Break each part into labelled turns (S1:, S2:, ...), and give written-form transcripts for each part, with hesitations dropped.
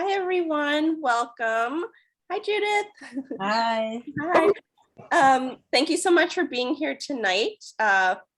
S1: Hi, everyone. Welcome. Hi, Judith.
S2: Hi.
S1: Hi. Thank you so much for being here tonight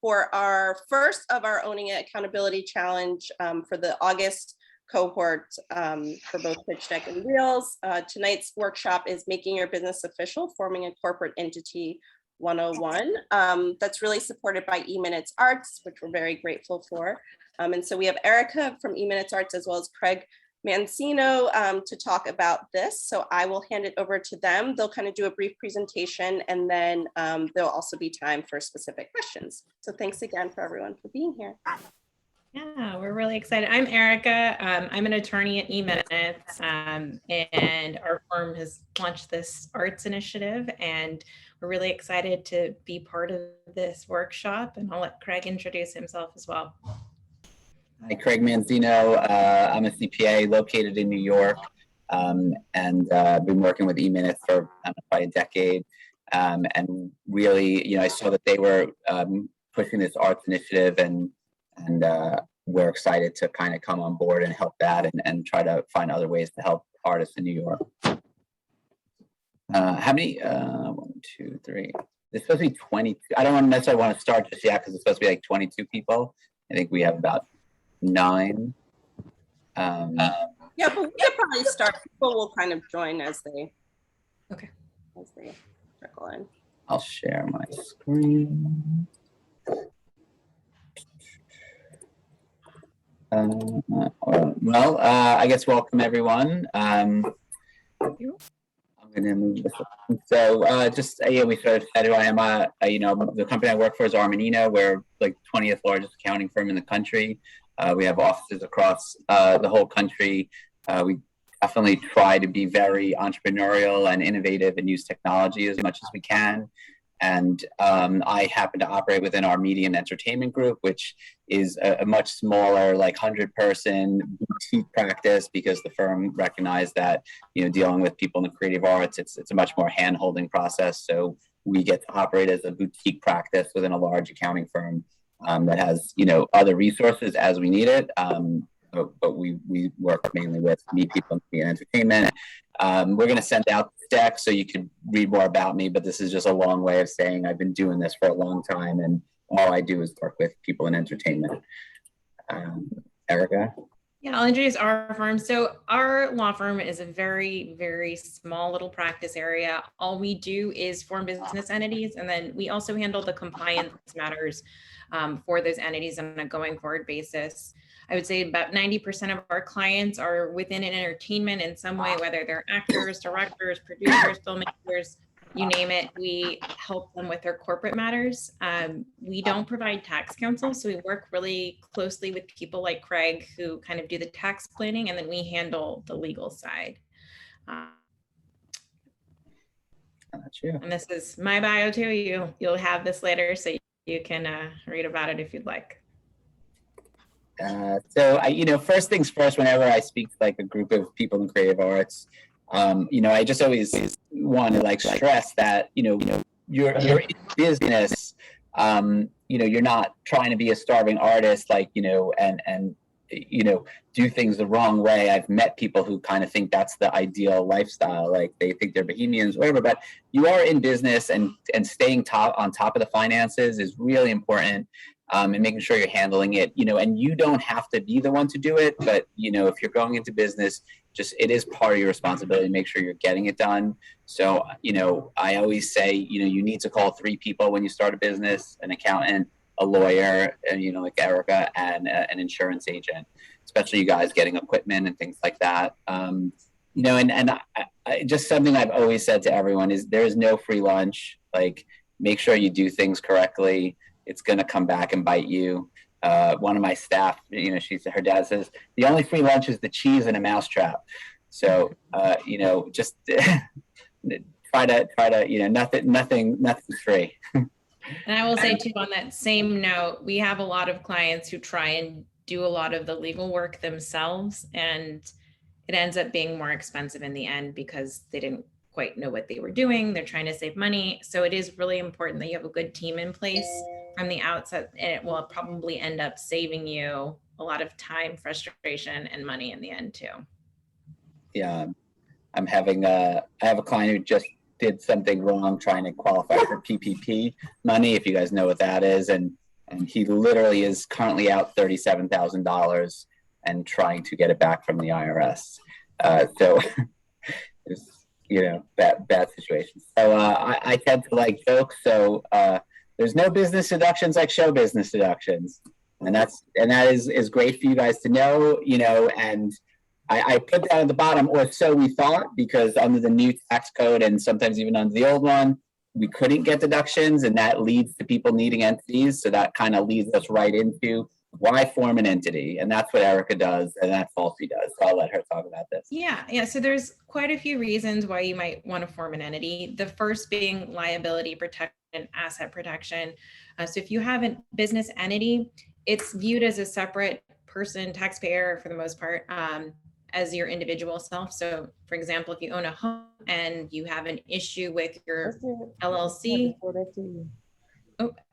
S1: for our first of our Owning It Accountability Challenge for the August cohort for both Pitch Deck and Reels. Tonight's workshop is Making Your Business Official, Forming a Corporate Entity 101. That's really supported by EMINTUES Arts, which we're very grateful for. And so we have Erika from EMINTUES Arts as well as Craig Manzino to talk about this. So I will hand it over to them. They'll kind of do a brief presentation and then there'll also be time for specific questions. So thanks again for everyone for being here.
S3: Yeah, we're really excited. I'm Erika. I'm an attorney at EMINTUES, and our firm has launched this arts initiative, and we're really excited to be part of this workshop. And I'll let Craig introduce himself as well.
S4: Hi, Craig Manzino. I'm a CPA located in New York, and been working with EMINTUES for probably a decade. And really, I saw that they were pushing this arts initiative, and we're excited to kind of come on board and help that and try to find other ways to help artists in New York. How many? 1, 2, 3. There's supposed to be 22. I don't necessarily want to start just yet because it's supposed to be like 22 people. I think we have about 9.
S1: Yeah, but we can probably start. People will kind of join as they trickle in.
S4: I'll share my screen. I guess welcome everyone. I'm going to move this on. So we sort of said who I am. The company I work for is ARMANINO. We're like 20th largest accounting firm in the country. We have offices across the whole country. We definitely try to be very entrepreneurial and innovative and use technology as much as we can. And I happen to operate within our media and entertainment group, which is a much smaller, like 100-person boutique practice, because the firm recognized that, dealing with people in the creative arts, it's a much more hand-holding process. So we get to operate as a boutique practice within a large accounting firm that has, other resources as we need it. But we work mainly with people in entertainment. We're going to send out the deck so you can read more about me, but this is just a long way of saying I've been doing this for a long time, and all I do is work with people in entertainment. Erika?
S3: Yeah, I'll introduce our firm. So our law firm is a very, very small little practice area. All we do is form business entities, and then we also handle the compliance matters for those entities on a going forward basis. I would say about 90% of our clients are within an entertainment in some way, whether they're actors, directors, producers, filmmakers, you name it. We help them with their corporate matters. We don't provide tax counsel, so we work really closely with people like Craig who kind of do the tax planning, and then we handle the legal side. And this is my bio too. You'll have this later, so you can read about it if you'd like.
S4: First things first, whenever I speak to like a group of people in creative arts, I just always want to stress that, you're in business, you're not trying to be a starving artist, and do things the wrong way. I've met people who kind of think that's the ideal lifestyle, like they think they're bohemians, whatever, but you are in business, and staying on top of the finances is really important. And making sure you're handling it, and you don't have to be the one to do it, but, if you're going into business, it is part of your responsibility to make sure you're getting it done. So, I always say, you need to call 3 people when you start a business: an accountant, a lawyer, and, like Erika, and an insurance agent, especially you guys getting equipment and things like that. Just something I've always said to everyone is there is no free lunch. Make sure you do things correctly. It's going to come back and bite you. One of my staff, her dad says, the only free lunch is the cheese and a mousetrap. So, just try to, nothing's free.
S3: And I will say too, on that same note, we have a lot of clients who try and do a lot of the legal work themselves, and it ends up being more expensive in the end because they didn't quite know what they were doing. They're trying to save money. So it is really important that you have a good team in place from the outset, and it will probably end up saving you a lot of time, frustration, and money in the end too.
S4: yeah, I'm having I have a client who just did something wrong trying to qualify for PPP money, if you guys know what that is, and he literally is currently out $37,000 and trying to get it back from the IRS. So it's, you know, bad situation. So I tend to like jokes. So there's no business deductions like show business deductions, and that is great for you guys to know. You know, and I put that at the bottom, or so we thought, because under the new tax code and sometimes even under the old one, we couldn't get deductions, and that leads to people needing entities. So that kind of leads us right into why form an entity, and that's what Erika does, and that's all she does. So I'll let her talk about this.
S3: Yeah. So there's quite a few reasons why you might want to form an entity. The first being liability protection, asset protection. So if you have a business entity, it's viewed as a separate person, taxpayer for the most part, as your individual self. So for example, if you own a home and you have an issue with your LLC,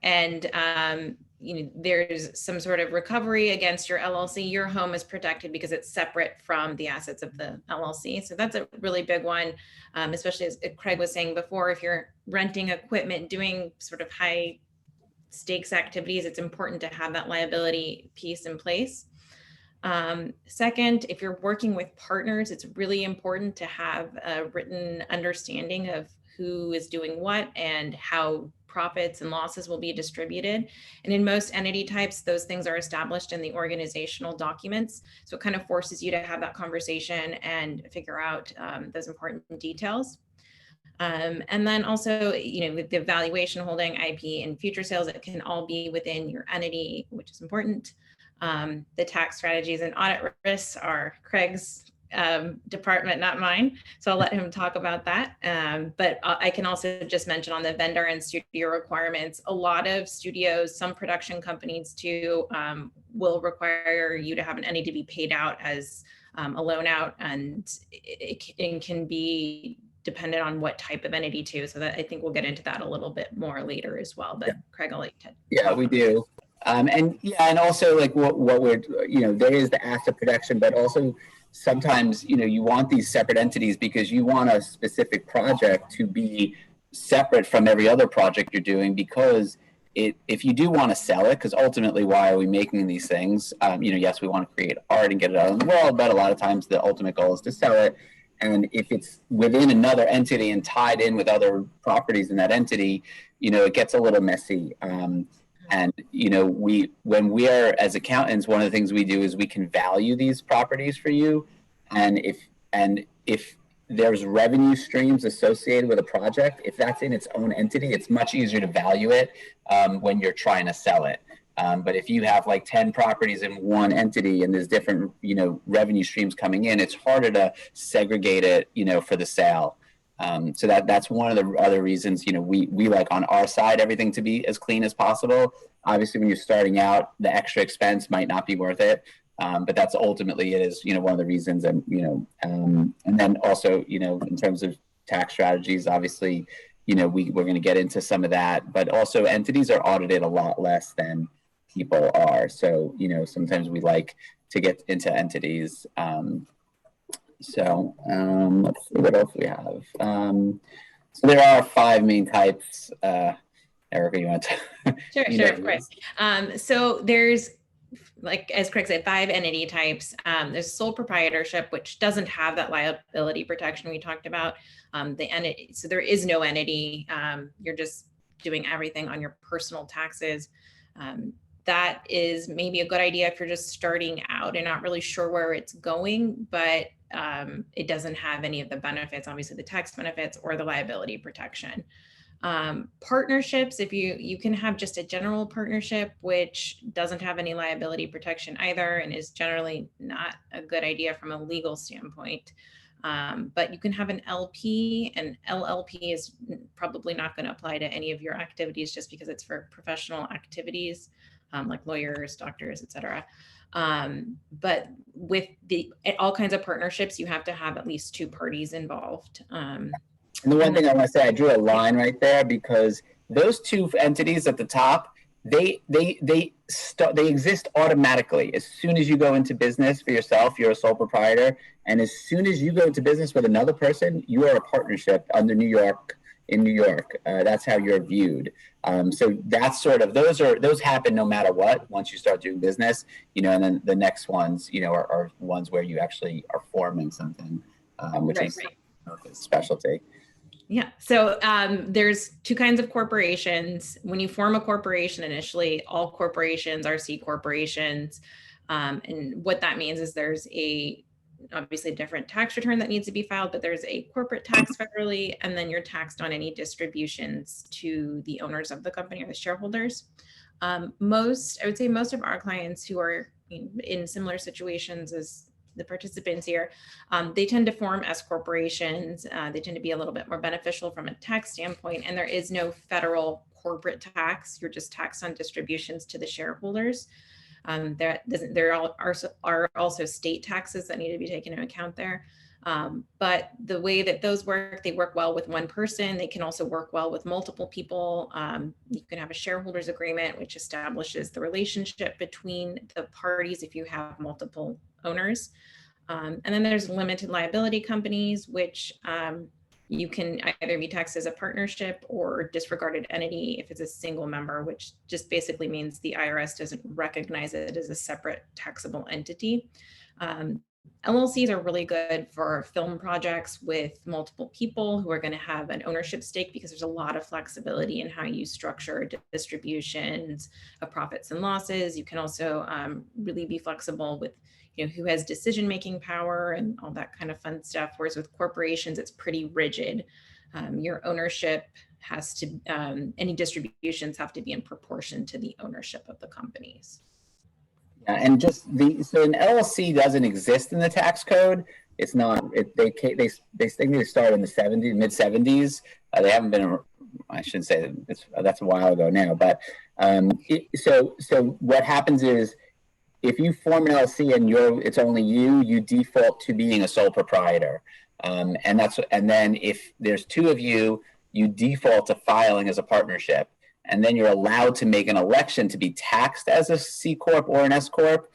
S3: and you know, there's some sort of recovery against your LLC, your home is protected because it's separate from the assets of the LLC. So that's a really big one, especially as Craig was saying before, if you're renting equipment, doing sort of high stakes activities, it's important to have that liability piece in place. Second, if you're working with partners, it's really important to have a written understanding of who is doing what and how profits and losses will be distributed. And in most entity types, those things are established in the organizational documents. So it kind of forces you to have that conversation and figure out those important details. And then also, you know, with the valuation, holding, IP, and future sales, it can all be within your entity, which is important. The tax strategies and audit risks are Craig's department, not mine. So I'll let him talk about that. But I can also just mention on the vendor and studio requirements, a lot of studios, some production companies too, will require you to have an entity to be paid out as a loan out, and it can be dependent on what type of entity too. So that I think we'll get into that a little bit more later as well. But yeah. Craig, I'll let you.
S4: Yeah, we do. And also like what we're, you know, there is the asset protection, but also sometimes, you know, you want these separate entities because you want a specific project to be separate from every other project you're doing, because if you do want to sell it, because ultimately, why are we making these things? You know, yes, we want to create art and get it out in the world, but a lot of times the ultimate goal is to sell it. And if it's within another entity and tied in with other properties in that entity, you know, it gets a little messy. And, you know, when we are as accountants, one of the things we do is we can value these properties for you. And if there's revenue streams associated with a project, if that's in its own entity, it's much easier to value it when you're trying to sell it. But if you have like 10 properties in one entity and there's different, you know, revenue streams coming in, it's harder to segregate it, you know, for the sale. So that's one of the other reasons, you know, we like on our side, everything to be as clean as possible. Obviously, when you're starting out, the extra expense might not be worth it. But that's ultimately, it is, you know, one of the reasons. And, you know, and then also, you know, in terms of tax strategies, obviously, you know, we're going to get into some of that, but also entities are audited a lot less than people are. So, you know, sometimes we like to get into entities. So let's see what else we have. So there are 5 main types. Erika, you want to?
S3: Sure, of course. So there's, like as Craig said, 5 entity types. There's sole proprietorship, which doesn't have that liability protection we talked about. The entity, so there is no entity. You're just doing everything on your personal taxes. That is maybe a good idea if you're just starting out and not really sure where it's going, but it doesn't have any of the benefits, obviously the tax benefits or the liability protection. Partnerships, if you can have just a general partnership, which doesn't have any liability protection either, and is generally not a good idea from a legal standpoint. But you can have an LP, and LLP is probably not going to apply to any of your activities just because it's for professional activities, like lawyers, doctors, etc. But with all kinds of partnerships, you have to have at least 2 parties involved.
S4: And the one thing I want to say, I drew a line right there because those 2 entities at the top, they exist automatically. As soon as you go into business for yourself, you're a sole proprietor. And as soon as you go into business with another person, you are a partnership under New York, in New York. That's how you're viewed. So that's sort of, those happen no matter what, once you start doing business, you know, and then the next ones, you know, are ones where you actually are forming something, which is a specialty.
S3: Yeah. So there's two kinds of corporations. When you form a corporation initially, all corporations are C corporations. And what that means is there's obviously a different tax return that needs to be filed, but there's a corporate tax federally, and then you're taxed on any distributions to the owners of the company or the shareholders. I would say most of our clients who are in similar situations as the participants here, they tend to form S corporations. They tend to be a little bit more beneficial from a tax standpoint, and there is no federal corporate tax. You're just taxed on distributions to the shareholders. There are also state taxes that need to be taken into account there. But the way that those work, they work well with one person. They can also work well with multiple people. You can have a shareholders agreement, which establishes the relationship between the parties if you have multiple owners. And then there's limited liability companies, which you can either be taxed as a partnership or disregarded entity if it's a single member, which just basically means the IRS doesn't recognize it as a separate taxable entity. LLCs are really good for film projects with multiple people who are going to have an ownership stake, because there's a lot of flexibility in how you structure distributions of profits and losses. You can also really be flexible with who has decision-making power and all that kind of fun stuff. Whereas with corporations, it's pretty rigid. Your ownership has to, any distributions have to be in proportion to the ownership of the companies.
S4: Yeah, and so an LLC doesn't exist in the tax code. It's not, they think they started in the mid 70s. They haven't been, I shouldn't say that's a while ago now, but so what happens is, if you form an LLC and it's only you default to being a sole proprietor. And then if there's two of you, you default to filing as a partnership. And then you're allowed to make an election to be taxed as a C Corp or an S Corp.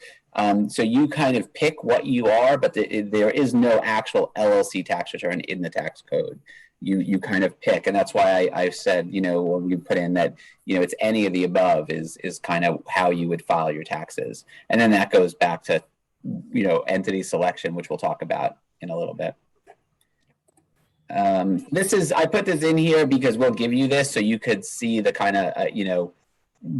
S4: So you kind of pick what you are, but there is no actual LLC tax return in the tax code. You kind of pick, and that's why I said, when we put in that, it's any of the above is kind of how you would file your taxes. And then that goes back to, entity selection, which we'll talk about in a little bit. I put this in here because we'll give you this so you could see the kind of,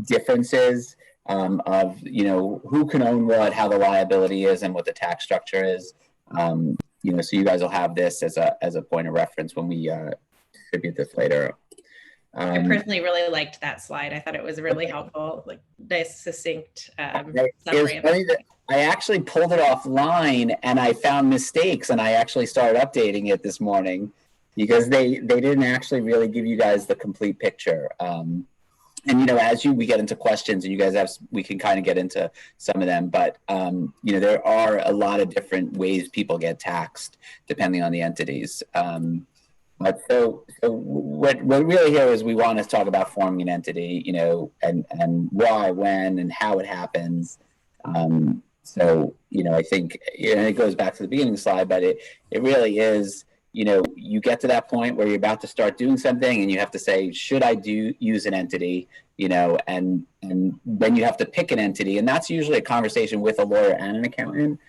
S4: differences of, who can own what, how the liability is, and what the tax structure is. So you guys will have this as a point of reference when we distribute this later.
S3: I personally really liked that slide. I thought it was really helpful, like nice, succinct summary.
S4: I actually pulled it offline and I found mistakes, and I actually started updating it this morning because they didn't actually really give you guys the complete picture. And as we get into questions, and you guys we can kind of get into some of them, but there are a lot of different ways people get taxed depending on the entities. But so what really here is we want to talk about forming an entity, and why, when, and how it happens. I think, and it goes back to the beginning slide, but it really is. You get to that point where you're about to start doing something and you have to say, should I use an entity, and then you have to pick an entity. And that's usually a conversation with a lawyer and an accountant.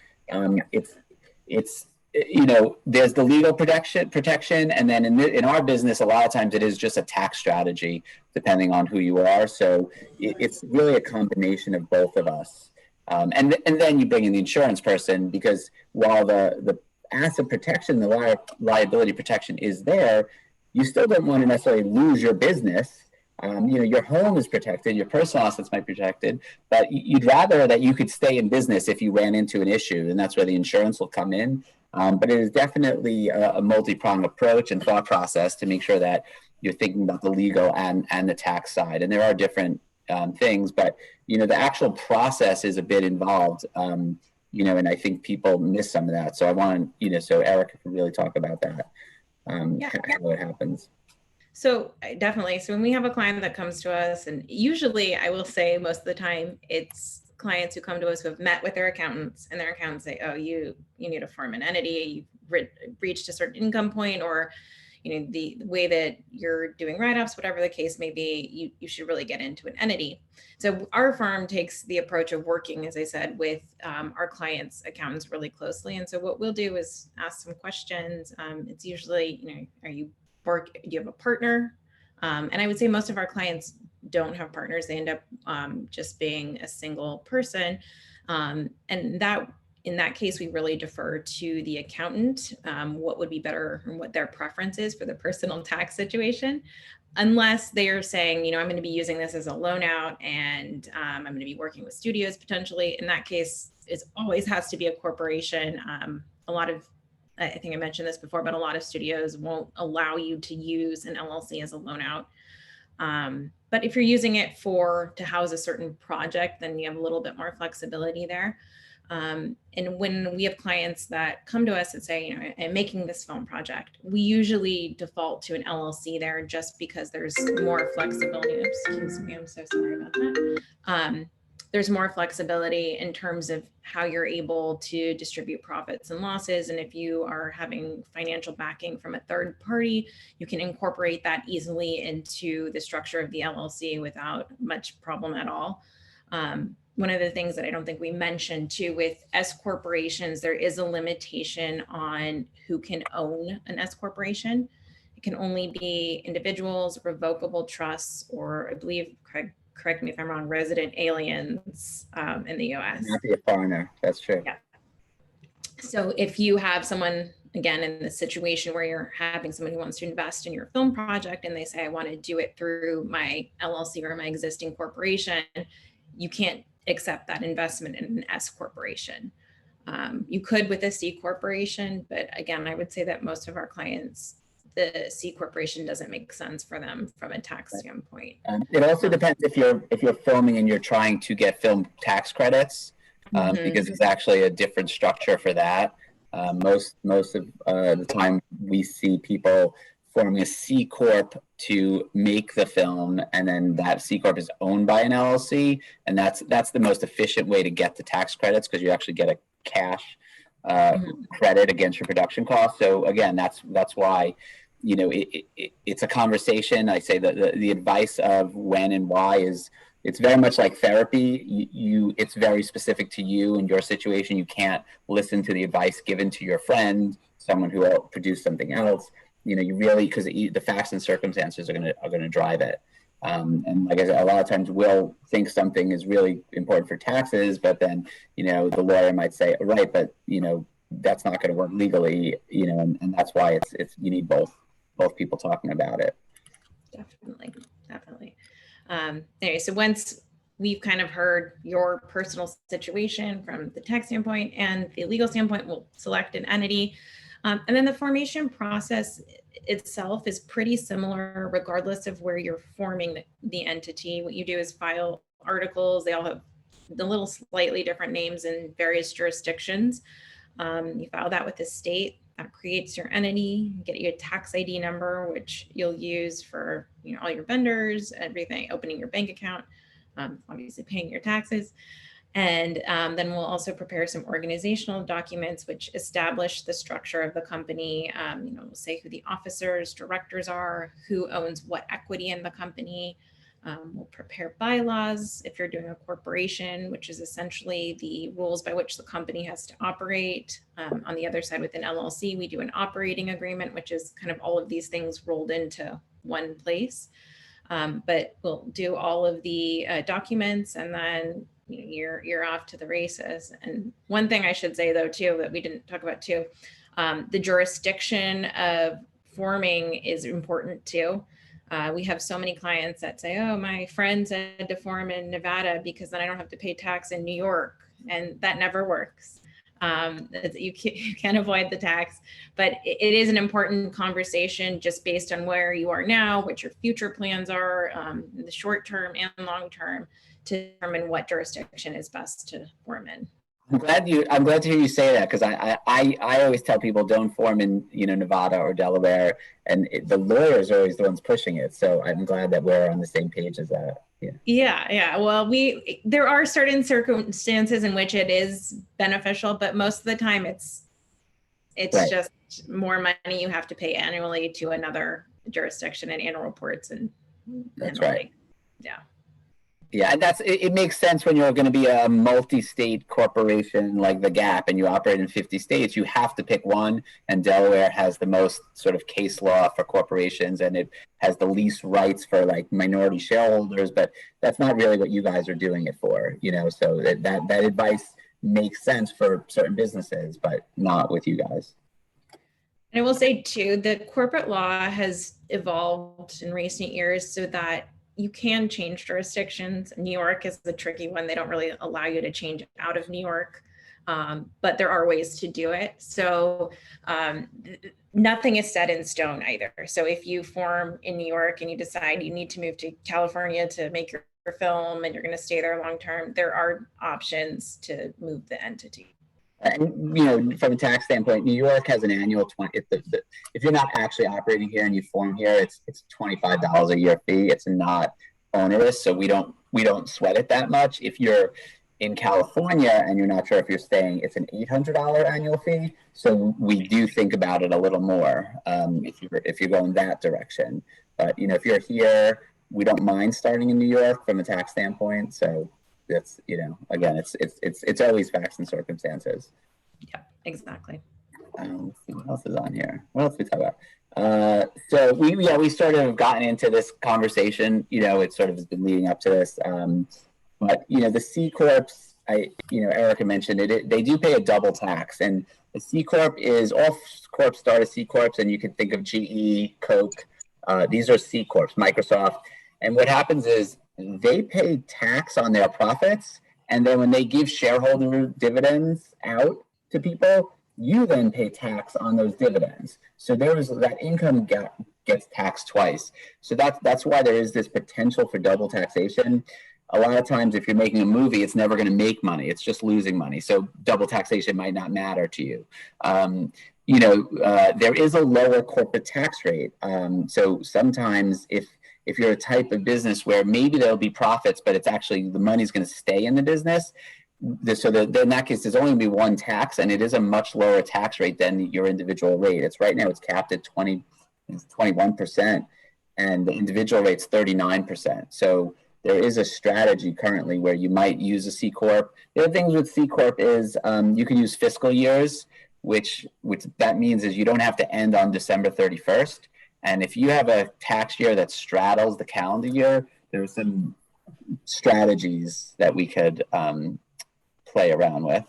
S4: There's the legal protection. And then in our business, a lot of times it is just a tax strategy, depending on who you are. So it's really a combination of both of us. And then you bring in the insurance person, because while the asset protection, the liability protection is there, you still don't want to necessarily lose your business. Your home is protected, your personal assets might be protected, but you'd rather that you could stay in business if you ran into an issue, and that's where the insurance will come in. But it is definitely a multi-pronged approach and thought process to make sure that you're thinking about the legal and the tax side. And there are different things, but the actual process is a bit involved. And I think people miss some of that. So I want, so Erika can really talk about that, how it happens.
S3: So definitely. So when we have a client that comes to us, and usually I will say most of the time it's clients who come to us who have met with their accountants, and their accountants say, oh, you need to form an entity, you've reached a certain income point, or the way that you're doing write-offs, whatever the case may be, you should really get into an entity. So our firm takes the approach of working, as I said, with our clients' accountants really closely. And so what we'll do is ask some questions. It's usually, do you have a partner? And I would say most of our clients don't have partners. They end up just being a single person. And in that case, we really defer to the accountant, what would be better and what their preference is for the personal tax situation. Unless they are saying, I'm going to be using this as a loan out, and I'm going to be working with studios potentially. In that case, it always has to be a corporation. I think I mentioned this before, but a lot of studios won't allow you to use an LLC as a loan out. But if you're using it to house a certain project, then you have a little bit more flexibility there. And when we have clients that come to us and say, I'm making this film project, we usually default to an LLC there just because there's more flexibility. Oops, excuse me, I'm so sorry about that. There's more flexibility in terms of how you're able to distribute profits and losses. And if you are having financial backing from a third party, you can incorporate that easily into the structure of the LLC without much problem at all. One of the things that I don't think we mentioned too with S corporations, there is a limitation on who can own an S corporation. It can only be individuals, revocable trusts, or I believe, correct me if I'm wrong, resident aliens in the US.
S4: Not be a foreigner, that's true.
S3: Yeah. So if you have someone, again, in the situation where you're having someone who wants to invest in your film project and they say, I want to do it through my LLC or my existing corporation, you can't accept that investment in an S corporation. You could with a C corporation, but again, I would say that most of our clients, the C corporation doesn't make sense for them from a tax standpoint.
S4: It also depends if you're filming and you're trying to get film tax credits, because it's actually a different structure for that. Most of the time we see people forming a C corp to make the film, and then that C corp is owned by an LLC, and that's the most efficient way to get the tax credits, because you actually get a cash credit against your production costs. So again, that's why it's a conversation. I say that the advice of when and why it's very much like therapy. It's very specific to you and your situation. You can't listen to the advice given to your friend, someone who produced something else. You really, because the facts and circumstances are gonna drive it. And like I said, a lot of times we'll think something is really important for taxes, but then the lawyer might say, right, but that's not going to work legally, and that's why it's you need both people talking about it.
S3: Definitely. Anyway, so once we've kind of heard your personal situation from the tax standpoint and the legal standpoint, we'll select an entity. And then the formation process itself is pretty similar regardless of where you're forming the entity. What you do is file articles. They all have the little slightly different names in various jurisdictions. You file that with the state. That creates your entity, get you a tax ID number, which you'll use for all your vendors, everything, opening your bank account, obviously paying your taxes. And then we'll also prepare some organizational documents which establish the structure of the company. We'll say who the officers, directors are, who owns what equity in the company. We'll prepare bylaws if you're doing a corporation, which is essentially the rules by which the company has to operate. On the other side, with an LLC, we do an operating agreement, which is kind of all of these things rolled into one place. But we'll do all of the documents, and then you're off to the races. And one thing I should say though too that we didn't talk about too, the jurisdiction of forming is important too. We have so many clients that say, oh, my friend said to form in Nevada because then I don't have to pay tax in New York, and that never works. You can't avoid the tax, but it is an important conversation just based on where you are now, what your future plans are, in the short term and long term, to determine what jurisdiction is best to form in.
S4: I'm glad to hear you say that, because I always tell people don't form in, Nevada or Delaware, and the lawyers are always the ones pushing it. So I'm glad that we're on the same page as that. Yeah.
S3: Yeah. Well, there are certain circumstances in which it is beneficial, but most of the time it's
S4: Right.
S3: just more money you have to pay annually to another jurisdiction and annual reports and
S4: That's
S3: the
S4: right.
S3: like. Yeah.
S4: Yeah, and it makes sense when you're going to be a multi-state corporation like the Gap and you operate in 50 states. You have to pick one, and Delaware has the most sort of case law for corporations, and it has the least rights for like minority shareholders. But that's not really what you guys are doing it for, So that advice makes sense for certain businesses, but not with you guys.
S3: And I will say too, that corporate law has evolved in recent years so that you can change jurisdictions. New York is the tricky one. They don't really allow you to change out of New York, but there are ways to do it. So nothing is set in stone either. So if you form in New York and you decide you need to move to California to make your film and you're going to stay there long term, there are options to move the entity.
S4: And from a tax standpoint, New York has an annual 20. If you're not actually operating here and you form here, it's $25 a year fee. It's not onerous, so we don't sweat it that much. If you're in California and you're not sure if you're staying, it's an $800 annual fee. So we do think about it a little more if you're going that direction. But if you're here, we don't mind starting in New York from a tax standpoint. So that's again, it's always facts and circumstances.
S3: Yeah, exactly.
S4: Let's see what else is on here. What else we talk about? So we sort of gotten into this conversation. It sort of has been leading up to this. But the C corps, Erika mentioned it. They do pay a double tax, and the C corp is all corps start as C corps, and you can think of GE, Coke. These are C corps, Microsoft, and what happens is they pay tax on their profits, and then when they give shareholder dividends out to people, you then pay tax on those dividends. So that income gets taxed twice. So that's why there is this potential for double taxation. A lot of times, if you're making a movie, it's never going to make money. It's just losing money. So double taxation might not matter to you. There is a lower corporate tax rate. So sometimes if you're a type of business where maybe there'll be profits, but it's actually the money's going to stay in the business, so in that case, there's only going to be one tax, and it is a much lower tax rate than your individual rate. Right now it's capped at 21%, and the individual rate's 39%. So there is a strategy currently where you might use a C corp. The other things with C corp is you can use fiscal years, which that means is you don't have to end on December 31st. And if you have a tax year that straddles the calendar year, there's some strategies that we could play around with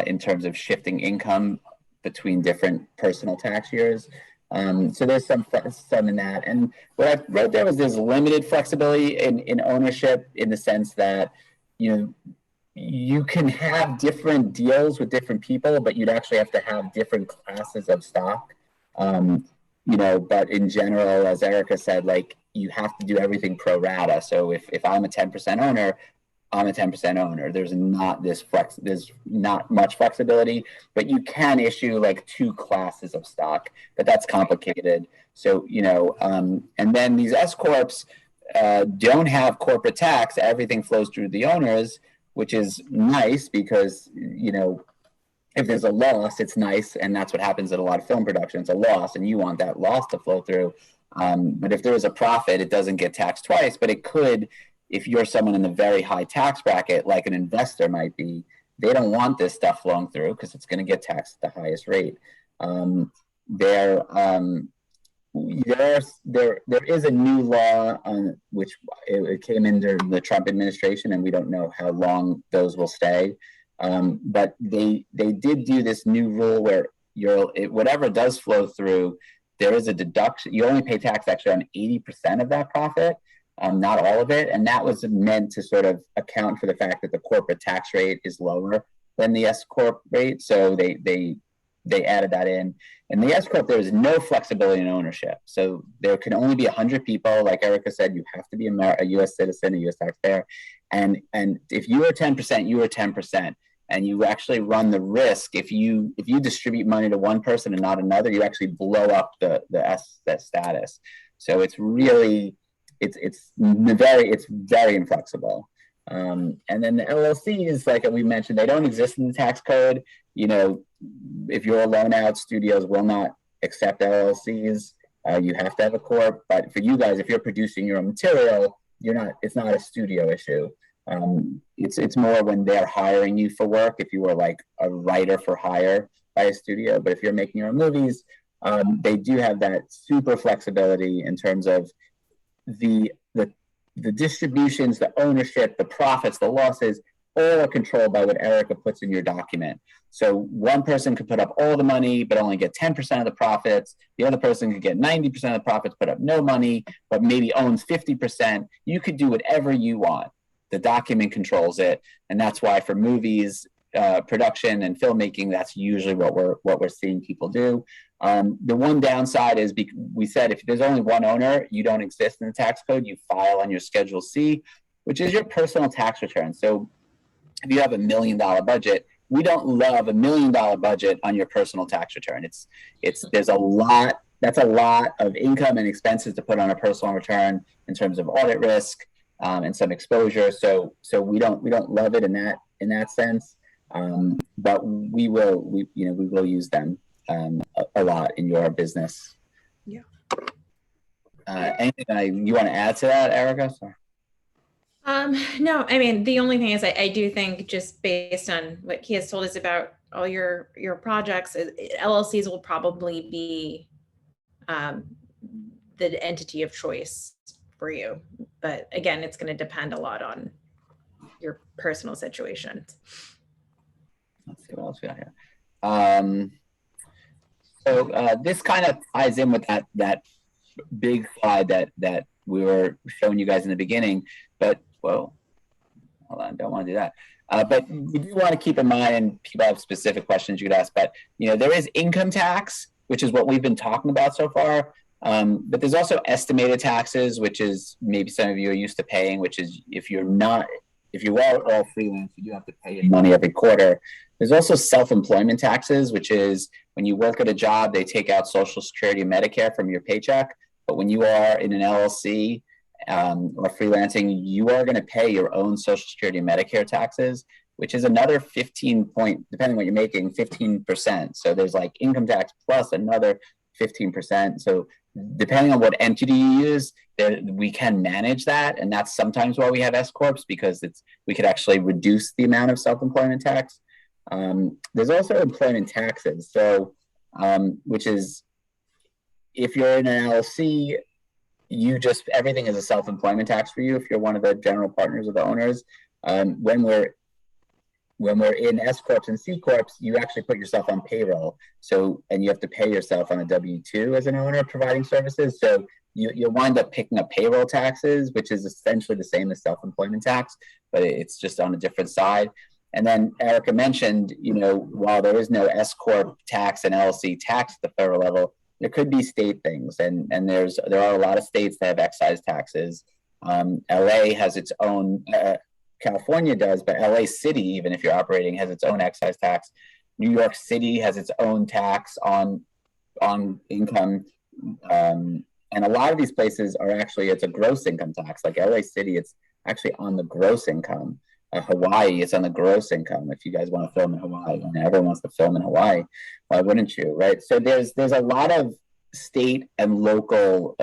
S4: in terms of shifting income between different personal tax years. So there's some in that. And what I wrote there was there's limited flexibility in ownership, in the sense that you can have different deals with different people, but you'd actually have to have different classes of stock. But in general, as Erika said, like, you have to do everything pro rata. So if I'm a 10% owner, I'm a 10% owner. There's not much flexibility, but you can issue like two classes of stock, but that's complicated. So, and then these S corps don't have corporate tax. Everything flows through the owners, which is nice because, if there's a loss, it's nice, and that's what happens at a lot of film productions, a loss, and you want that loss to flow through. But if there is a profit, it doesn't get taxed twice, but it could, if you're someone in the very high tax bracket, like an investor might be. They don't want this stuff flowing through because it's going to get taxed at the highest rate. There is a new law on which it came under the Trump administration, and we don't know how long those will stay. But they did do this new rule where whatever does flow through, there is a deduction. You only pay tax actually on 80% of that profit, not all of it. And that was meant to sort of account for the fact that the corporate tax rate is lower than the S corp rate. So they added that in. And the S corp, there is no flexibility in ownership. So there can only be 100 people. Like Erika said, you have to be a U.S. citizen, a U.S. taxpayer. And if you are 10%, you are 10%. and you actually run the risk if you distribute money to one person and not another, you actually blow up the that status. So it's really it's very inflexible. And then the LLCs, like we mentioned, they don't exist in the tax code. You know, if you're a loan out, studios will not accept LLCs. You have to have a corp. But for you guys, if you're producing your own material, it's not a studio issue. It's more when they're hiring you for work, if you were like a writer for hire by a studio. But if you're making your own movies, they do have that super flexibility in terms of the distributions, the ownership, the profits, the losses, all are controlled by what Erika puts in your document. So one person could put up all the money, but only get 10% of the profits. The other person could get 90% of the profits, put up no money, but maybe owns 50%. You could do whatever you want. The document controls it. And that's why for movies, production and filmmaking, that's usually what we're seeing people do. The one downside is we said if there's only one owner, you don't exist in the tax code. You file on your Schedule C, which is your personal tax return. So if you have $1 million budget, we don't love $1 million budget on your personal tax return. There's a lot. That's a lot of income and expenses to put on a personal return in terms of audit risk and some exposure. So we don't love it in that sense. But we will use them a lot in your business.
S3: Yeah.
S4: Anything you want to add to that, Erika? Sorry.
S3: No, I mean, the only thing is I do think just based on what he has told us about all your projects, LLCs will probably be the entity of choice for you. But again, it's going to depend a lot on your personal situation.
S4: Let's see what else we got here. So this kind of ties in with that big slide that we were showing you guys in the beginning. But whoa, hold on, don't want to do that. But we do want to keep in mind, and people have specific questions you could ask. But there is income tax, which is what we've been talking about so far. But there's also estimated taxes, which is maybe some of you are used to paying, which is if you are all freelance, you do have to pay money every quarter. There's also self-employment taxes, which is when you work at a job, they take out Social Security and Medicare from your paycheck. But when you are in an LLC or freelancing, you are going to pay your own Social Security and Medicare taxes, which is another 15 point, depending on what you're making, 15%. So there's like income tax plus another 15%. So depending on what entity you use, we can manage that. And that's sometimes why we have S Corps, because we could actually reduce the amount of self-employment tax. There's also employment taxes. So, which is, if you're in an LLC, everything is a self-employment tax for you if you're one of the general partners or the owners. When we're in S Corps and C Corps, you actually put yourself on payroll. So, and you have to pay yourself on a W-2 as an owner providing services. So you'll wind up picking up payroll taxes, which is essentially the same as self-employment tax, but it's just on a different side. And then Erika mentioned, while there is no S Corp tax and LLC tax at the federal level, there could be state things. And there are a lot of states that have excise taxes. LA has its own, California does, but LA City, even if you're operating, has its own excise tax. New York City has its own tax on income. And a lot of these places are actually, it's a gross income tax. Like LA City, it's actually on the gross income. Hawaii, it's on the gross income. If you guys want to film in Hawaii, and everyone wants to film in Hawaii, why wouldn't you, right? So there's a lot of state and local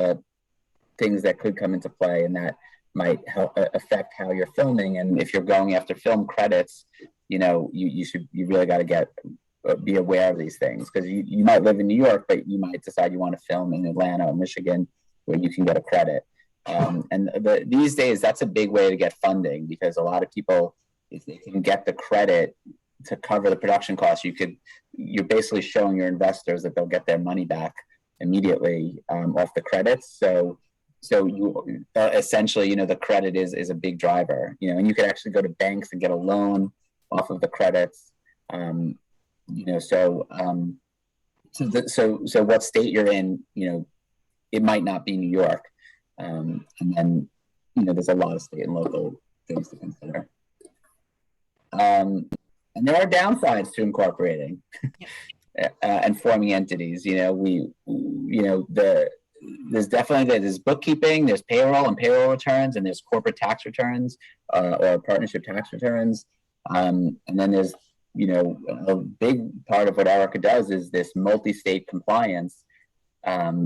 S4: things that could come into play, and that might affect how you're filming. And if you're going after film credits, you really got to be aware of these things, because you might live in New York, but you might decide you want to film in Atlanta or Michigan, where you can get a credit. And these days, that's a big way to get funding, because a lot of people, if they can get the credit to cover the production costs, you're basically showing your investors that they'll get their money back immediately off the credits. So you essentially, the credit is a big driver, and you could actually go to banks and get a loan off of the credits. So what state you're in, it might not be New York. And then, there's a lot of state and local things to consider. And there are downsides to incorporating and forming entities. There's bookkeeping, there's payroll and payroll returns, and there's corporate tax returns or partnership tax returns. And then there's, a big part of what Erika does is this multi-state compliance,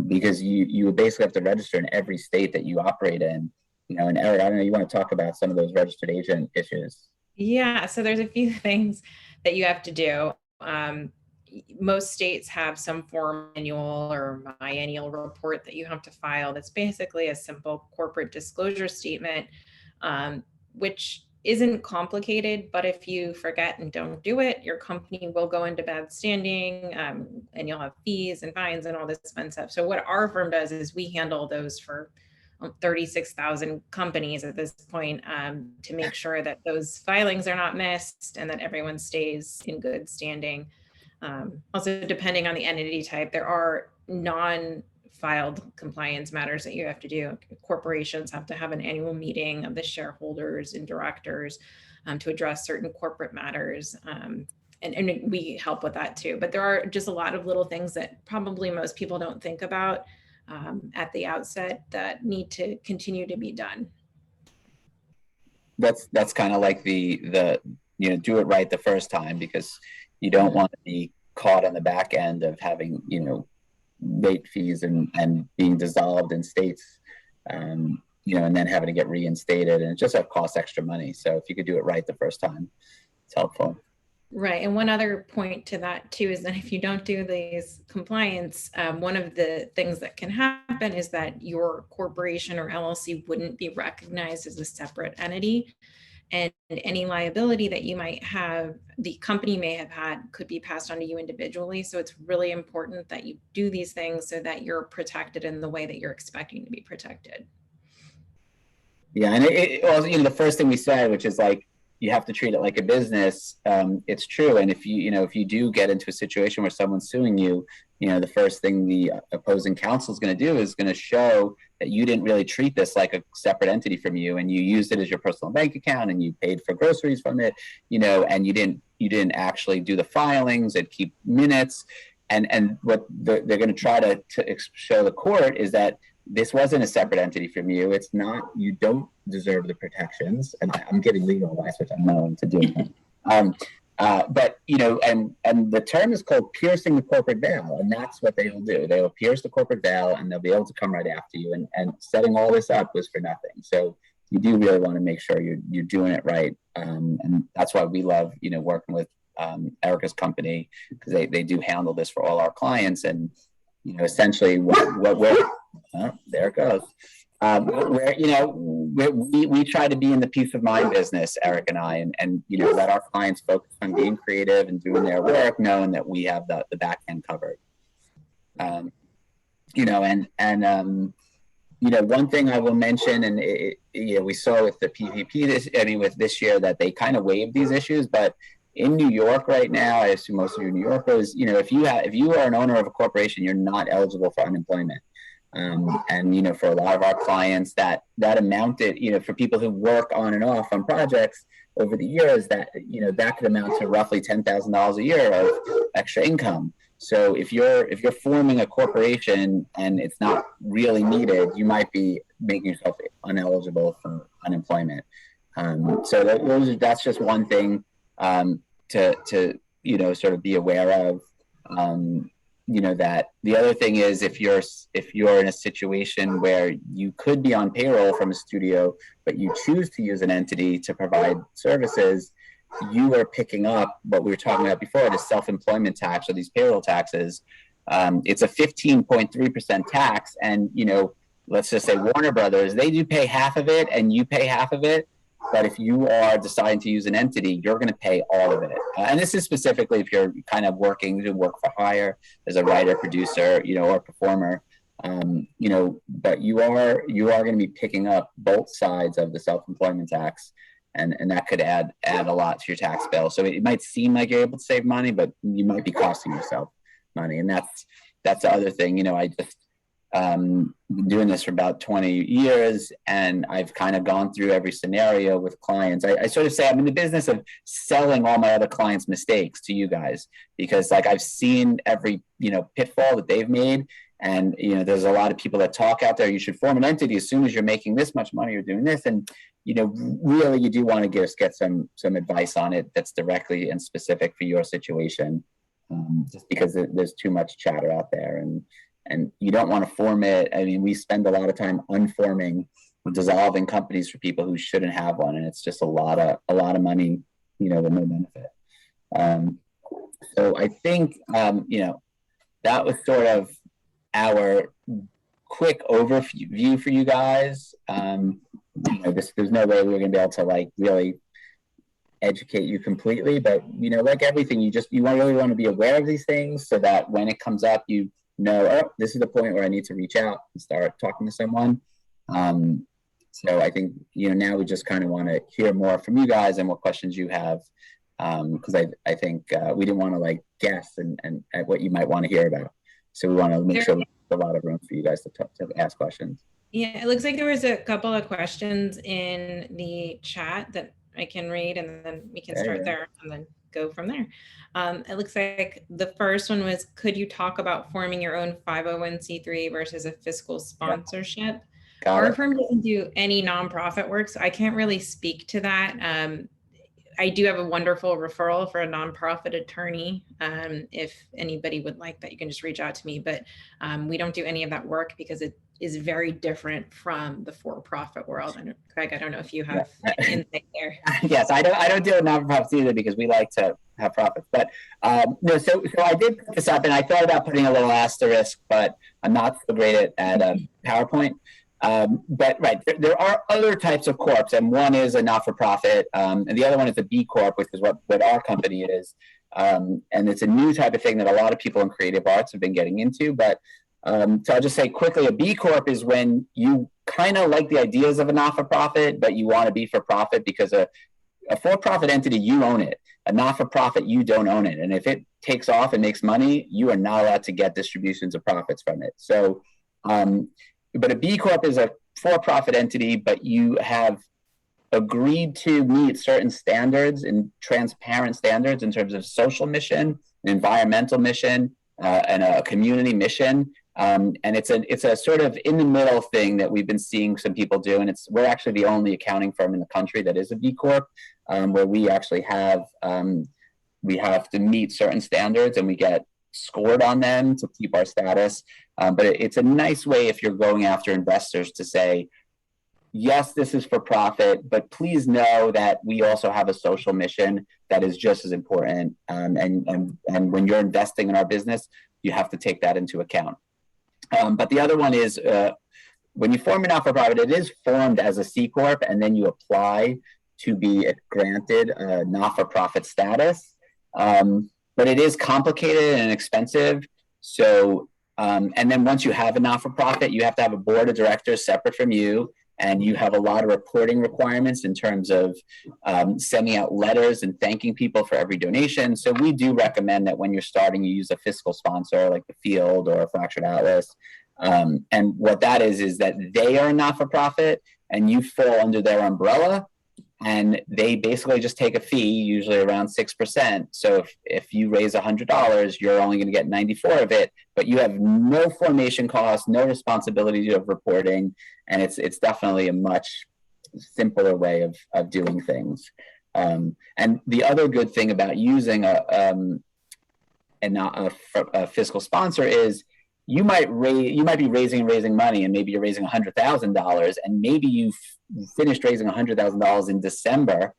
S4: because you basically have to register in every state that you operate in. And Erika, I don't know, you want to talk about some of those registered agent issues?
S3: Yeah, so there's a few things that you have to do. Most states have some form annual or biennial report that you have to file. That's basically a simple corporate disclosure statement, which isn't complicated, but if you forget and don't do it, your company will go into bad standing, and you'll have fees and fines and all this fun stuff. So what our firm does is we handle those for 36,000 companies at this point, to make sure that those filings are not missed and that everyone stays in good standing. Also, depending on the entity type, there are non-filed compliance matters that you have to do. Corporations have to have an annual meeting of the shareholders and directors to address certain corporate matters. And we help with that too. But there are just a lot of little things that probably most people don't think about at the outset that need to continue to be done.
S4: That's kind of like the do it right the first time, because you don't want to be caught on the back end of having late fees and being dissolved in states, and then having to get reinstated, and it just costs extra money. So if you could do it right the first time, it's helpful.
S3: Right. And one other point to that too is that if you don't do these compliance, one of the things that can happen is that your corporation or LLC wouldn't be recognized as a separate entity. And any liability that you might have, the company may have had, could be passed on to you individually. So it's really important that you do these things so that you're protected in the way that you're expecting to be protected.
S4: Yeah. And the first thing we said, which is like, you have to treat it like a business. It's true. And if you do get into a situation where someone's suing you, the first thing the opposing counsel is going to do is going to show that you didn't really treat this like a separate entity from you, and you used it as your personal bank account, and you paid for groceries from it, and you didn't actually do the filings and keep minutes. And what they're going to try to show the court is that this wasn't a separate entity from you. It's not, you don't deserve the protections. And I'm giving legal advice, which I'm not willing to do. But, and the term is called piercing the corporate veil. And that's what they will do. They will pierce the corporate veil, and they'll be able to come right after you. And setting all this up was for nothing. So you do really want to make sure you're doing it right. And that's why we love, working with Erika's company, because they do handle this for all our clients. And, essentially what we're, there it goes. We try to be in the peace of mind business, Eric and I, and let our clients focus on being creative and doing their work, knowing that we have the back end covered. One thing I will mention, and we saw with the PPP with this year that they kind of waived these issues, but in New York right now, I assume most of you New Yorkers, if you are an owner of a corporation, you're not eligible for unemployment. And for a lot of our clients, that amounted, for people who work on and off on projects over the years, that could amount to roughly $10,000 a year of extra income. So if you're forming a corporation and it's not really needed, you might be making yourself ineligible for unemployment. So that's just one thing to sort of be aware of. That the other thing is, if you're in a situation where you could be on payroll from a studio, but you choose to use an entity to provide services, you are picking up what we were talking about before, the self-employment tax or these payroll taxes. It's a 15.3% tax, and let's just say Warner Brothers, they do pay half of it, and you pay half of it. But if you are deciding to use an entity, you're going to pay all of it. And this is specifically if you're kind of working to work for hire as a writer, producer, or performer. But you are going to be picking up both sides of the self-employment tax, and that could add a lot to your tax bill. So it might seem like you're able to save money, but you might be costing yourself money. And that's the other thing. been doing this for about 20 years, and I've kind of gone through every scenario with clients. I sort of say I'm in the business of selling all my other clients' mistakes to you guys, because like I've seen every, pitfall that they've made. And, there's a lot of people that talk out there, you should form an entity as soon as you're making this much money, you're doing this. And, really you do want to get some advice on it that's directly and specific for your situation, just because there's too much chatter out there. And you don't want to form it. I mean, we spend a lot of time unforming, dissolving companies for people who shouldn't have one, and it's just a lot of money, with no benefit. So I think that was sort of our quick overview for you guys. There's no way we're going to be able to like really educate you completely, but like everything, you really want to be aware of these things so that when it comes up, oh, this is the point where I need to reach out and start talking to someone. So I think, now we just kind of want to hear more from you guys and what questions you have. Because I think we didn't want to like guess and at what you might want to hear about. So we want to make sure there's a lot of room for you guys to ask questions.
S3: Yeah, it looks like there was a couple of questions in the chat that I can read, and then we can start there and then go from there. It looks like the first one was, could you talk about forming your own 501c3 versus a fiscal sponsorship? Our firm doesn't do any nonprofit work, so I can't really speak to that. I do have a wonderful referral for a nonprofit attorney. If anybody would like that, you can just reach out to me, but we don't do any of that work because it is very different from the for-profit world. And Craig, I don't know if you have insight there.
S4: Yes, I don't deal with nonprofits either because we like to have profits. But no, so I did put this up, and I thought about putting a little asterisk, but I'm not so great at PowerPoint. But right, there are other types of corps, and one is a not-for-profit, and the other one is a B Corp, which is what our company is. And it's a new type of thing that a lot of people in creative arts have been getting into. But so I'll just say quickly, a B Corp is when you kind of like the ideas of a not-for-profit, but you want to be for-profit, because a for-profit entity, you own it. A not-for-profit, you don't own it. And if it takes off and makes money, you are not allowed to get distributions of profits from it. So, but a B Corp is a for-profit entity, but you have agreed to meet certain standards and transparent standards in terms of social mission, an environmental mission, and a community mission. And it's a sort of in the middle thing that we've been seeing some people do. And we're actually the only accounting firm in the country that is a B Corp, where we actually have to meet certain standards, and we get scored on them to keep our status. But it's a nice way if you're going after investors to say, yes, this is for profit, but please know that we also have a social mission that is just as important. And when you're investing in our business, you have to take that into account. But the other one is when you form a not-for-profit, it is formed as a C Corp, and then you apply to be granted a not-for-profit status. But it is complicated and expensive. So, and then once you have a not-for-profit, you have to have a board of directors separate from you, and you have a lot of reporting requirements in terms of sending out letters and thanking people for every donation. So we do recommend that when you're starting, you use a fiscal sponsor like the Field or Fractured Atlas. And what that is that they are a not-for-profit and you fall under their umbrella, and they basically just take a fee, usually around 6%. So if you raise $100, you're only going to get 94 of it, but you have no formation costs, no responsibility of reporting, and it's definitely a much simpler way of doing things. And the other good thing about using a fiscal sponsor is you might be raising money, and maybe you're raising $100,000, and maybe you've finished raising $100,000 in December.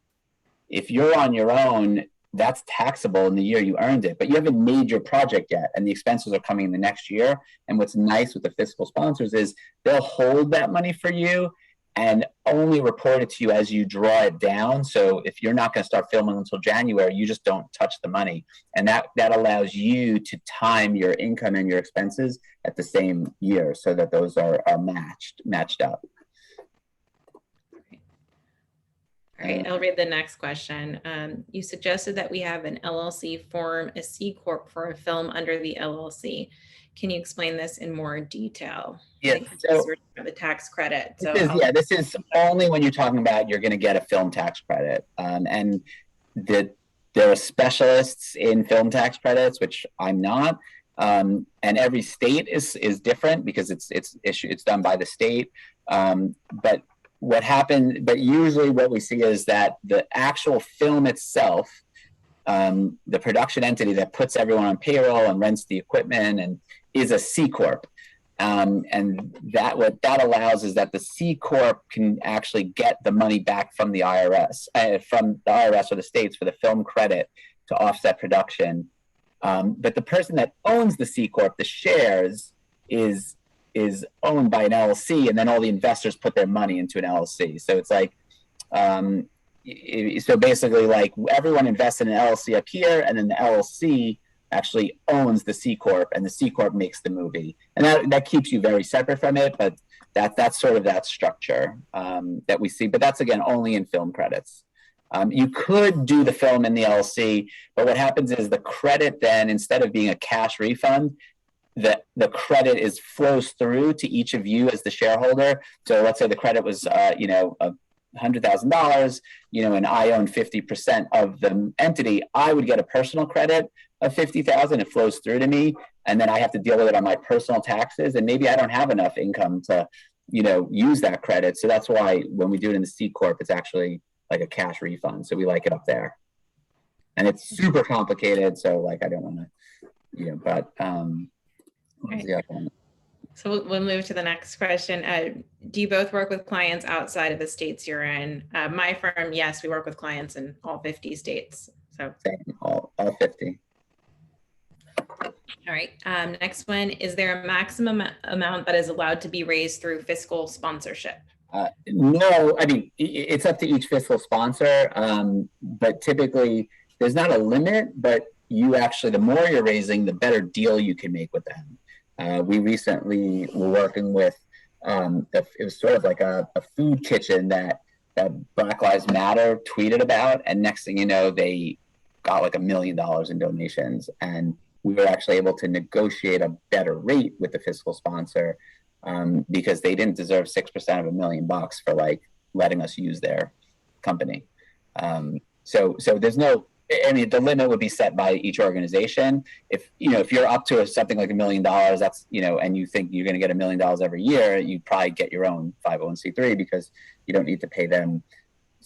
S4: If you're on your own, that's taxable in the year you earned it, but you haven't made your project yet, and the expenses are coming in the next year. And what's nice with the fiscal sponsors is they'll hold that money for you and only report it to you as you draw it down. So if you're not going to start filming until January, you just don't touch the money. And that allows you to time your income and your expenses at the same year so that those are matched up.
S3: All right, I'll read the next question. You suggested that we have an LLC form a C Corp for a film under the LLC. Can you explain this in more detail?
S4: Yeah, so
S3: the tax credit. So
S4: this is only when you're talking about you're going to get a film tax credit, and there are specialists in film tax credits, which I'm not, and every state is different because it's done by the state, but. But usually what we see is that the actual film itself, the production entity that puts everyone on payroll and rents the equipment and is a C Corp. And that what that allows is that the C Corp can actually get the money back from the IRS, or the states for the film credit to offset production. But the person that owns the C Corp, the shares, is owned by an LLC, and then all the investors put their money into an LLC. So it's like, so basically, like everyone invests in an LLC up here, and then the LLC actually owns the C Corp, and the C Corp makes the movie, and that keeps you very separate from it. But that's sort of that structure that we see. But that's again only in film credits. You could do the film in the LLC, but what happens is the credit then, instead of being a cash refund, the credit flows through to each of you as the shareholder. So let's say the credit was $100,000, and I own 50% of the entity. I would get a personal credit of $50,000. It flows through to me, and then I have to deal with it on my personal taxes. And maybe I don't have enough income to, use that credit. So that's why when we do it in the C Corp, it's actually like a cash refund. So we like it up there, and it's super complicated. So like I don't want to, but.
S3: Right. So we'll move to the next question. Do you both work with clients outside of the states you're in? My firm, yes, we work with clients in all 50 states. So
S4: all 50.
S3: All right. Next one, is there a maximum amount that is allowed to be raised through fiscal sponsorship?
S4: No, I mean, it's up to each fiscal sponsor, but typically there's not a limit, but you actually, the more you're raising, the better deal you can make with them. We recently were working with, it was sort of like a food kitchen that Black Lives Matter tweeted about. And next thing you know, they got like $1 million in donations. And we were actually able to negotiate a better rate with the fiscal sponsor because they didn't deserve 6% of $1 million for like letting us use their company. So there's no, I mean, the limit would be set by each organization. If you're up to something like $1 million, that's, and you think you're going to get $1 million every year, you probably get your own 501c3 because you don't need to pay them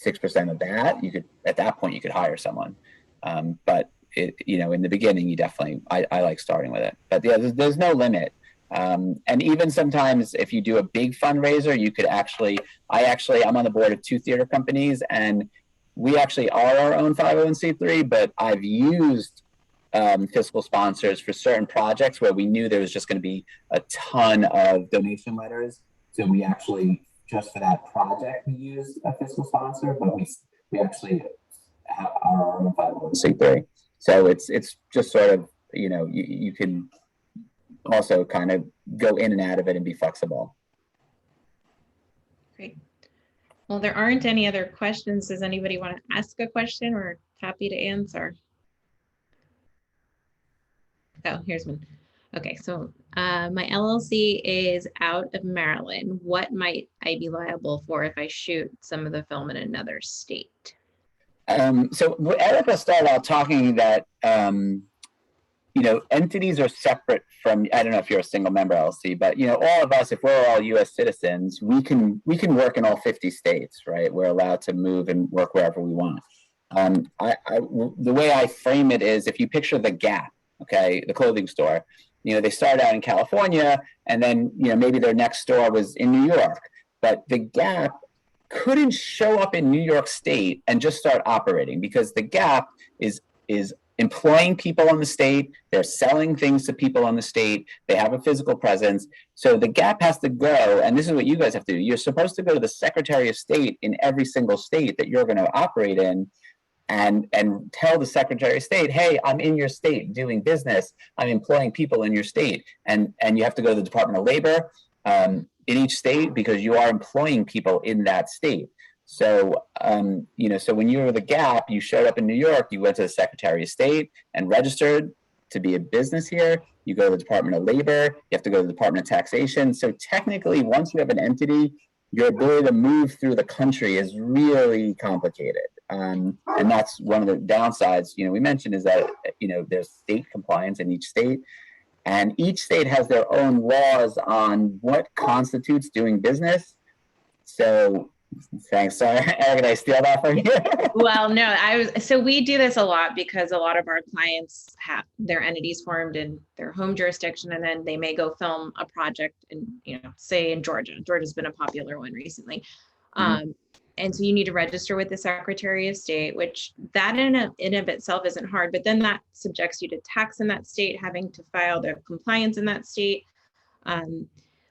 S4: 6% of that. At that point, you could hire someone. But in the beginning, you definitely, I like starting with it. But yeah, there's no limit. And even sometimes if you do a big fundraiser, you could I'm on the board of 2 theater companies, and we actually are our own 501c3, but I've used fiscal sponsors for certain projects where we knew there was just going to be a ton of donation letters. So we actually, just for that project, we used a fiscal sponsor, but we actually have our own 501c3. So it's just sort of, you can also kind of go in and out of it and be flexible.
S3: Great. Well, there aren't any other questions. Does anybody want to ask a question? We're happy to answer. Oh, here's one. Okay, so my LLC is out of Maryland. What might I be liable for if I shoot some of the film in another state?
S4: So Erika started out talking that entities are separate from, I don't know if you're a single member LLC, but all of us, if we're all US citizens, we can work in all 50 states, right? We're allowed to move and work wherever we want. The way I frame it is, if you picture the Gap, okay, the clothing store, they started out in California, and then maybe their next store was in New York, but the Gap couldn't show up in New York State and just start operating, because the Gap is employing people in the state, they're selling things to people in the state, they have a physical presence. So the Gap has to go, and this is what you guys have to do. You're supposed to go to the Secretary of State in every single state that you're going to operate in, and tell the Secretary of State, hey, I'm in your state doing business, I'm employing people in your state. And you have to go to the Department of Labor in each state, because you are employing people in that state. So, so when you were the Gap, you showed up in New York, you went to the Secretary of State and registered to be a business here. You go to the Department of Labor, you have to go to the Department of Taxation. So technically, once you have an entity, your ability to move through the country is really complicated. And that's one of the downsides, we mentioned, is that, there's state compliance in each state. And each state has their own laws on what constitutes doing business. So thanks. Sorry, Eric, did I steal that from you?
S3: Well, no, so we do this a lot because a lot of our clients have their entities formed in their home jurisdiction, and then they may go film a project in, say in Georgia. Georgia's been a popular one recently. And so you need to register with the Secretary of State, which that in of itself isn't hard, but then that subjects you to tax in that state, having to file the compliance in that state.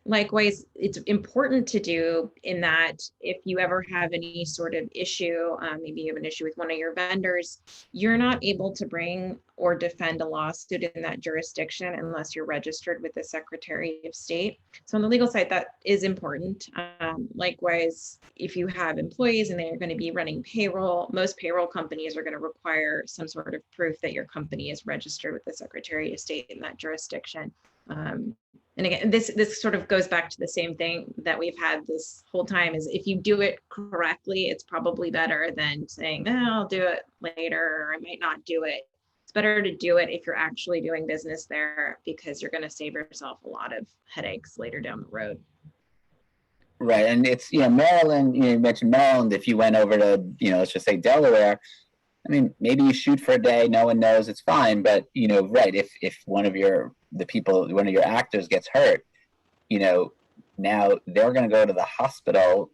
S3: Likewise, it's important to do in that if you ever have any sort of issue, maybe you have an issue with one of your vendors, you're not able to bring or defend a lawsuit in that jurisdiction unless you're registered with the Secretary of State. So on the legal side, that is important. Likewise, if you have employees and they're going to be running payroll, most payroll companies are going to require some sort of proof that your company is registered with the Secretary of State in that jurisdiction. And again, this sort of goes back to the same thing that we've had this whole time, is if you do it correctly, it's probably better than saying, I'll do it later, or I might not do it. It's better to do it if you're actually doing business there, because you're going to save yourself a lot of headaches later down the road.
S4: Right. And it's, Maryland, you mentioned Maryland, if you went over to, let's just say Delaware, I mean, maybe you shoot for a day, no one knows, it's fine. But, right, if one of your actors gets hurt, now they're going to go to the hospital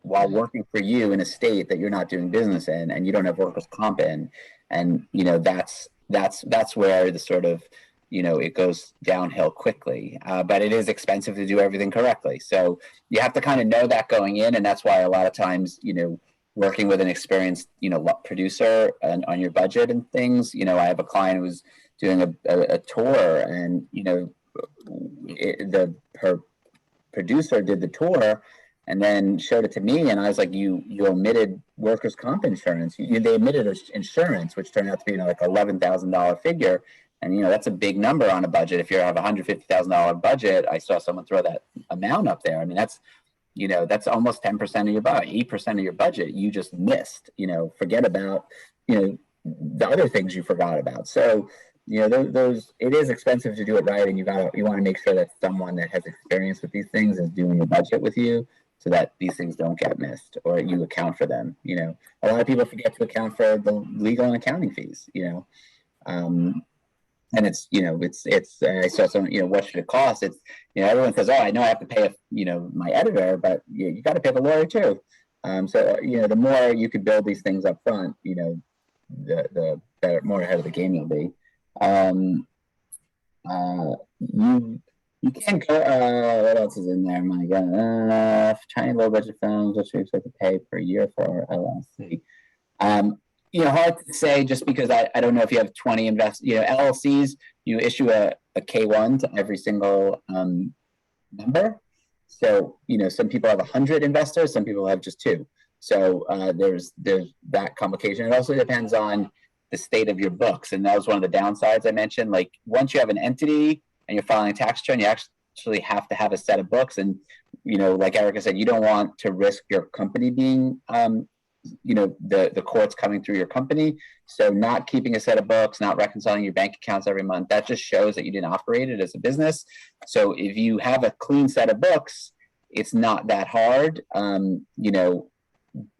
S4: while working for you in a state that you're not doing business in, and you don't have workers' comp in. And, that's where the sort of, it goes downhill quickly. But it is expensive to do everything correctly. So you have to kind of know that going in. And that's why a lot of times, working with an experienced, producer on your budget and things, I have a client who's doing a tour, and, her producer did the tour and then showed it to me. And I was like, you omitted workers' comp insurance. They omitted insurance, which turned out to be, like $11,000 figure. And, that's a big number on a budget. If you have a $150,000 budget, I saw someone throw that amount up there. I mean, that's almost 10% of your budget, 8% of your budget you just missed. Forget about, the other things you forgot about. So, those it is expensive to do it right, and you want to make sure that someone that has experience with these things is doing your budget with you, so that these things don't get missed, or you account for them. A lot of people forget to account for the legal and accounting fees. And it's, I saw some, what should it cost? It's, everyone says, I know I have to pay, my editor, but you got to pay the lawyer too. So, the more you could build these things up front, the better, more ahead of the game you'll be. You can't go, what else is in there? My God, tiny low budget firms, what should we expect to pay per year for LLC? Hard to say, just because I don't know if you have 20 LLCs, you issue a K1 to every single member. So, some people have 100 investors, some people have just 2. So there's that complication. It also depends on the state of your books. And that was one of the downsides I mentioned. Like, once you have an entity and you're filing a tax return, you actually have to have a set of books. And, like Erika said, you don't want to risk your company being the courts coming through your company. So not keeping a set of books, not reconciling your bank accounts every month, that just shows that you didn't operate it as a business. So if you have a clean set of books, it's not that hard.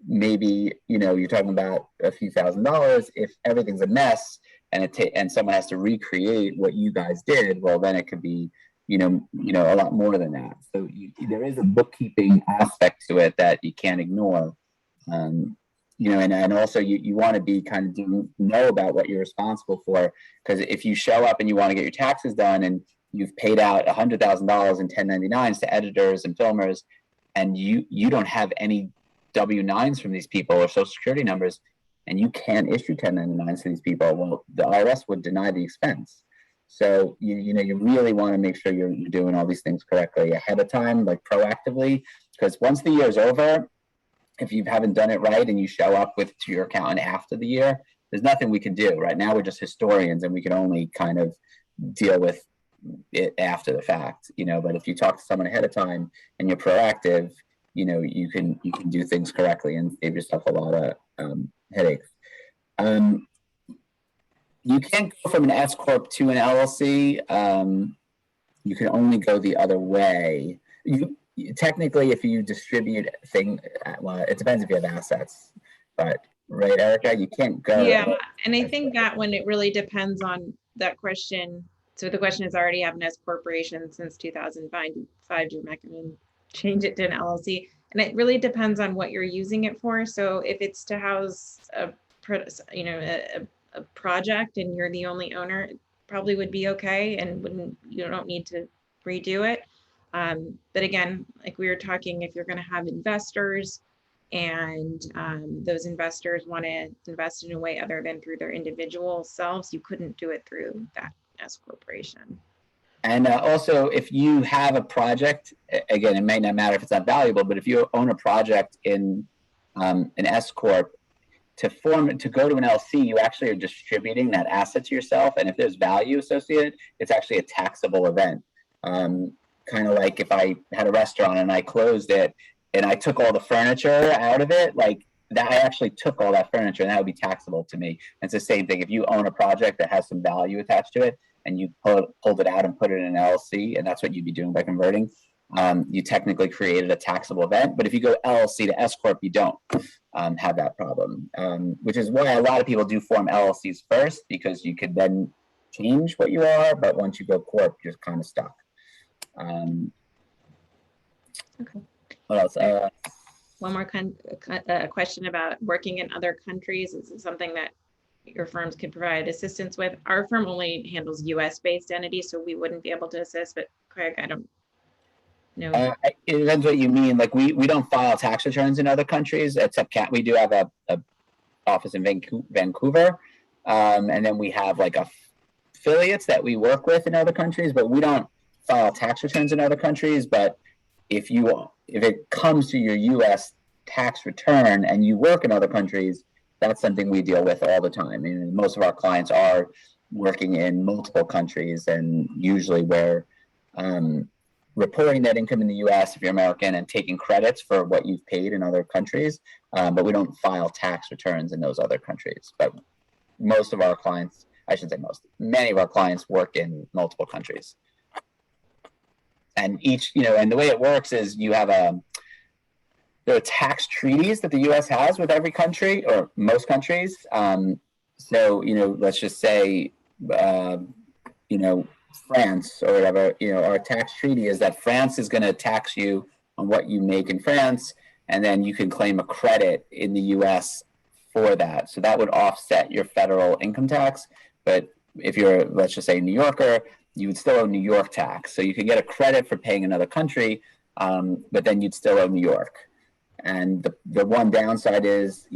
S4: Maybe, you're talking about a few $1,000s. If everything's a mess and someone has to recreate what you guys did, well, then it could be, a lot more than that. So there is a bookkeeping aspect to it that you can't ignore. And also you want to be kind of know about what you're responsible for, because if you show up and you want to get your taxes done and you've paid out $100,000 in 1099s to editors and filmers, and you don't have any W-9s from these people or social security numbers, and you can't issue 1099s to these people, well, the IRS would deny the expense. So you really want to make sure you're doing all these things correctly ahead of time, like proactively, because once the year is over, if you haven't done it right and you show up to your accountant after the year, there's nothing we can do. Right now, we're just historians and we can only kind of deal with it after the fact, but if you talk to someone ahead of time and you're proactive, you can do things correctly and save yourself a lot of headaches. You can't go from an S corp to an LLC. You can only go the other way. Technically, if you distribute well, it depends if you have assets, but right, Erika, you can't go.
S3: Yeah, and I think that when it really depends on that question. So the question is, already have an S corporation since 2005, you're not going to change it to an LLC. And it really depends on what you're using it for. So if it's to house a project and you're the only owner, it probably would be okay and you don't need to redo it. But again, like we were talking, if you're going to have investors and those investors want to invest in a way other than through their individual selves, you couldn't do it through that S corporation.
S4: And also, if you have a project, again, it may not matter if it's not valuable, but if you own a project in an S corp, to go to an LC, you actually are distributing that asset to yourself. And if there's value associated, it's actually a taxable event. Kind of like if I had a restaurant and I closed it and I took all the furniture out of it, like that, I actually took all that furniture and that would be taxable to me. It's the same thing. If you own a project that has some value attached to it and you pulled it out and put it in an LLC, and that's what you'd be doing by converting, you technically created a taxable event. But if you go LLC to S corp, you don't have that problem, which is why a lot of people do form LLCs first, because you could then change what you are. But once you go corp, you're kind of stuck.
S3: Okay.
S4: What else?
S3: One more question about working in other countries. Is it something that your firms could provide assistance with? Our firm only handles US based entities, so we wouldn't be able to assist, but Craig, I don't know.
S4: It depends what you mean. Like we don't file tax returns in other countries, except we do have a office in Vancouver. And then we have like affiliates that we work with in other countries, but we don't file tax returns in other countries. But if it comes to your US tax return and you work in other countries, that's something we deal with all the time. And most of our clients are working in multiple countries, and usually we're reporting net income in the US if you're American and taking credits for what you've paid in other countries, but we don't file tax returns in those other countries. But most of our clients, I shouldn't say most, many of our clients work in multiple countries. And and the way it works is there are tax treaties that the US has with every country, or most countries. So, let's just say, France or whatever, our tax treaty is that France is going to tax you on what you make in France, and then you can claim a credit in the US for that. So that would offset your federal income tax. But if you're, let's just say, a New Yorker, you would still owe New York tax. So you could get a credit for paying another country, but then you'd still owe New York. And the one downside is,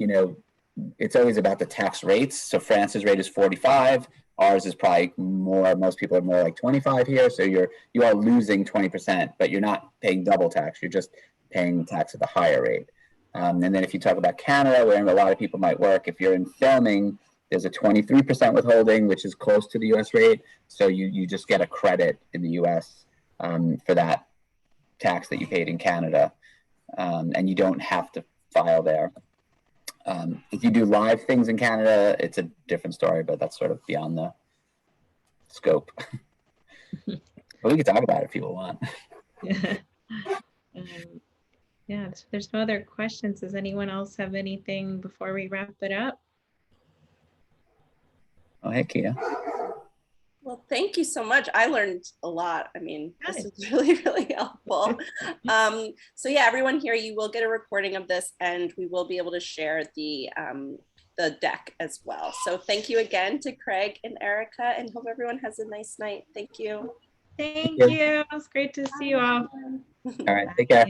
S4: it's always about the tax rates. So France's rate is 45. Ours is probably more. Most people are more like 25 here. So you are losing 20%, but you're not paying double tax. You're just paying tax at the higher rate. And then if you talk about Canada, where a lot of people might work, if you're in filming, there's a 23% withholding, which is close to the US rate. So you just get a credit in the US for that tax that you paid in Canada. And you don't have to file there. If you do live things in Canada, it's a different story, but that's sort of beyond the scope. But we can talk about it if people want.
S3: Yeah, there's no other questions. Does anyone else have anything before we wrap it up?
S4: Oh, hey, Kia.
S1: Well, thank you so much. I learned a lot. I mean, this is really, really helpful. So yeah, everyone here, you will get a recording of this, and we will be able to share the deck as well. So thank you again to Craig and Erika, and hope everyone has a nice night. Thank you.
S3: Thank you. It was great to see you all.
S4: All right, take care.